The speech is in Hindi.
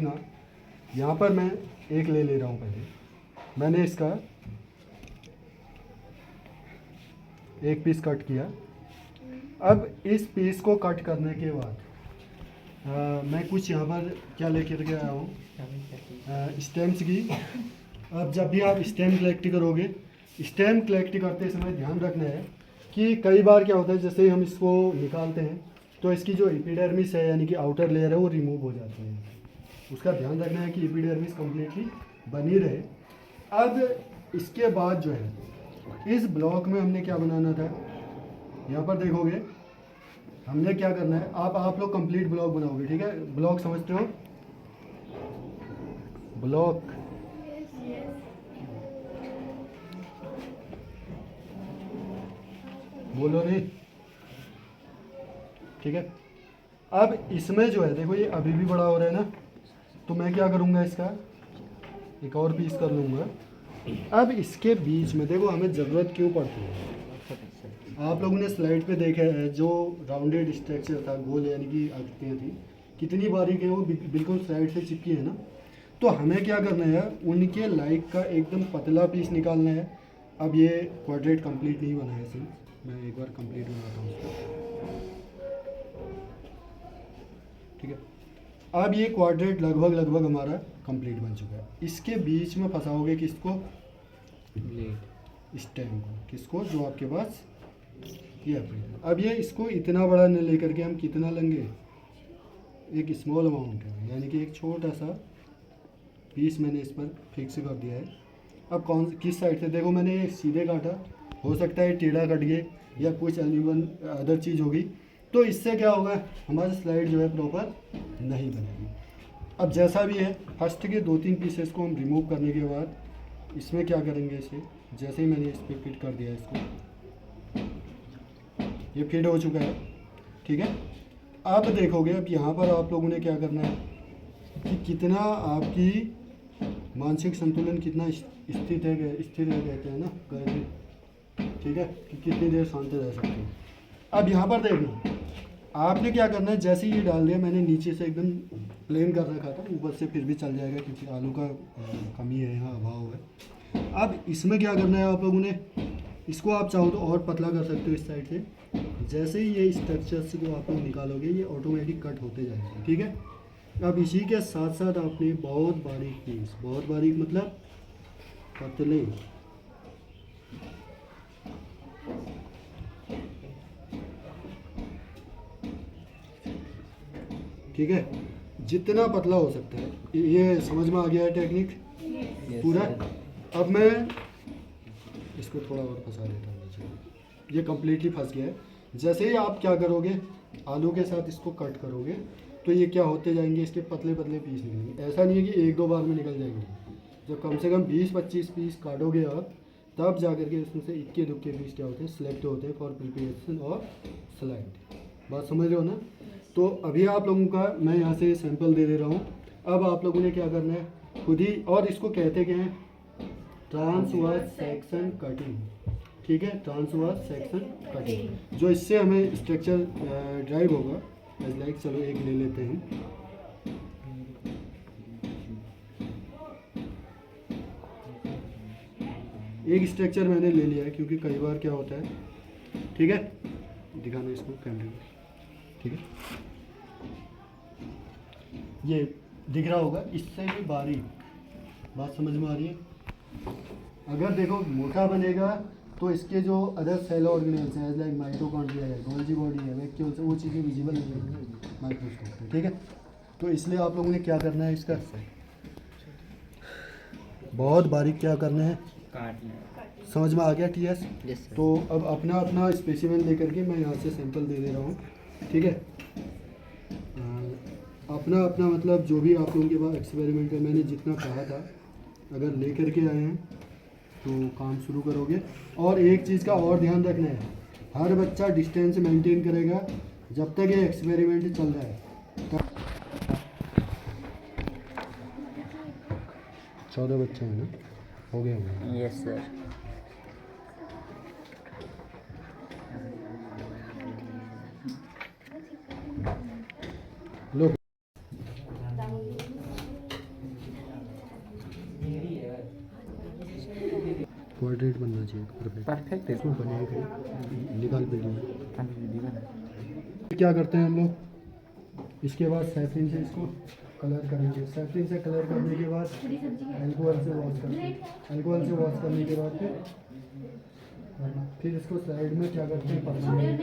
ना, यहाँ पर मैं एक ले रहा हूँ। पहले मैंने इसका एक पीस कट किया। अब इस पीस को कट करने के बाद मैं कुछ यहाँ पर क्या लेकर के आया हूँ, स्टेम्स की। अब जब भी आप स्टेम कलेक्ट करोगे, स्टेम कलेक्ट करते समय ध्यान रखना है कि कई बार क्या होता है, जैसे ही हम इसको निकालते हैं तो इसकी जो एपिडर्मिस है यानी कि आउटर लेयर है वो रिमूव हो जाती है। उसका ध्यान रखना है कि एपिडर्मिस कम्प्लीटली बनी रहे। अब इसके बाद जो है इस ब्लॉक में हमने क्या बनाना था, यहाँ पर देखोगे हमने क्या करना है। आप लोग कंप्लीट ब्लॉक बनाओगे, ठीक है। ब्लॉक समझते हो, ब्लॉक बोलो नहीं, ठीक है। अब इसमें जो है देखो ये अभी भी बड़ा हो रहा है ना, तो मैं क्या करूँगा, इसका एक और पीस कर लूँगा। अब इसके बीच में देखो हमें ज़रूरत क्यों पड़ती है, आप लोगों ने स्लाइड पे देखा है जो राउंडेड स्ट्रक्चर था, गोल यानी कि आकृतियाँ थी, कितनी बारीक है वो, बिल्कुल साइड से चिपकी है ना। तो हमें क्या करना है, उनके लाइक का एकदम पतला पीस निकालना है। अब ये क्वाड्रेट कंप्लीट नहीं बना है सिर्फ, मैं एक बार कंप्लीट बनाता हूँ, ठीक है। अब ये क्वाड्रेट लगभग हमारा कंप्लीट बन चुका है। इसके बीच में फंसाओगे किसको, स्टेम को, किसको, जो आपके पास ये है। अब ये इसको इतना बड़ा न लेकर के हम कितना लेंगे, एक स्मॉल अमाउंट है, यानी कि एक छोटा सा पीस मैंने इस पर फिक्स कर दिया है। अब कौन किस साइड से, देखो मैंने ये सीधे काटा, हो सकता है टेढ़ा कट गए या कुछ अनइवन अदर चीज़ होगी, तो इससे क्या होगा, हमारी स्लाइड जो है प्रॉपर नहीं बनेगी। अब जैसा भी है, फर्स्ट के 2-3 पीसेस को हम रिमूव करने के बाद इसमें क्या करेंगे, इसे जैसे ही मैंने इस पर फिट कर दिया, इसको ये फिट हो चुका है, ठीक है। अब देखोगे, अब यहाँ पर आप लोगों ने क्या करना है कि कितना आपकी मानसिक संतुलन कितना स्थित है, स्थिर है कहते हैं ना, ठीक है, कि कितनी देर शांत रह सकते हैं। अब यहाँ पर देखना, आपने क्या करना है, जैसे ही ये डाल दिया, मैंने नीचे से एकदम प्लेन कर रखा था, ऊपर से फिर भी चल जाएगा क्योंकि आलू का कमी है यहाँ, अभाव है। अब इसमें क्या करना है आप लोगों ने, इसको आप चाहो तो और पतला कर सकते हो इस साइड से। जैसे ही ये स्ट्रक्चर्स को आप लोग निकालोगे ये ऑटोमेटिक कट होते जाएंगे, ठीक है। अब इसी के साथ साथ आपने बहुत बारीक पीस, बहुत बारीक मतलब पतले, ठीक है, जितना पतला हो सकता है। ये समझ में आ गया है टेक्निक पूरा। अब मैं इसको थोड़ा और फंसा देता हूँ, ये कम्प्लीटली फंस गया है। जैसे ही आप क्या करोगे, आलू के साथ इसको कट करोगे तो ये क्या होते जाएंगे, इसके पतले पतले पीस निकलेंगे। ऐसा नहीं है कि 1-2 बार में निकल जाएंगे, जब कम से कम 20-25 पीस काटोगे आप, तब जा करके उसमें से इक्के दुक्के पीस क्या होते हैं, सेलेक्ट होते हैं फॉर प्रिपरेशन और स्लाइड। बात समझ रहे हो ना। तो अभी आप लोगों का मैं यहाँ से सैंपल दे रहा हूँ। अब आप लोगों ने क्या करना है खुद ही, और इसको कहते क्या हैं, ट्रांसवर्स सेक्शन कटिंग, ठीक है, ट्रांसवर्स सेक्शन कटिंग। जो इससे हमें स्ट्रक्चर ड्राइव होगा एज लाइक, चलो एक ले लेते हैं। एक स्ट्रक्चर मैंने ले लिया है क्योंकि कई बार क्या होता है, ठीक है, दिखाना इसको कैमरे में, ठीक है, ये दिख रहा होगा, इससे भी बारीक। बात समझ में आ रही है। अगर देखो मोटा बनेगा तो इसके जो अदर सेल ऑर्गेनेल्स हैं लाइक माइटोकॉन्ड्रिया है, गोल्जी बॉडी है, वैक्यूल्स, वो चीज़ें विजिबल नहीं होंगी माइक्रोस्कोप पे, ठीक है। तो इसलिए आप लोगों ने क्या करना है, इसका बहुत बारीक क्या करना है, काटना। समझ में आ गया टीएस। तो अब अपना अपना स्पेसिमेन लेकर के मैं यहाँ से सैंपल दे रहा हूँ, ठीक है। अपना अपना मतलब जो भी आप लोगों के पास एक्सपेरिमेंट है, मैंने जितना कहा था अगर ले करके आए हैं तो काम शुरू करोगे। और एक चीज़ का और ध्यान रखना है, हर बच्चा डिस्टेंस मेंटेन करेगा जब तक ये एक्सपेरिमेंट चल रहा है। 14 बच्चे हैं ना, हो गए होंगे। Yes sir. लो क्वाड्रेट बनना चाहिए परफेक्ट। परफेक्ट है इसमें बनेगा निकाल वीडियो में। इसको। क्या करते हैं हम लोग, इसके बाद सैफरिन से इसको कलर करेंगे। सैफरिन से कलर करने के बाद अल्कोहल से वॉश करते हैं। अल्कोहल से वॉश करने के बाद फिर इसको साइड में क्या करते हैं, परमानेंट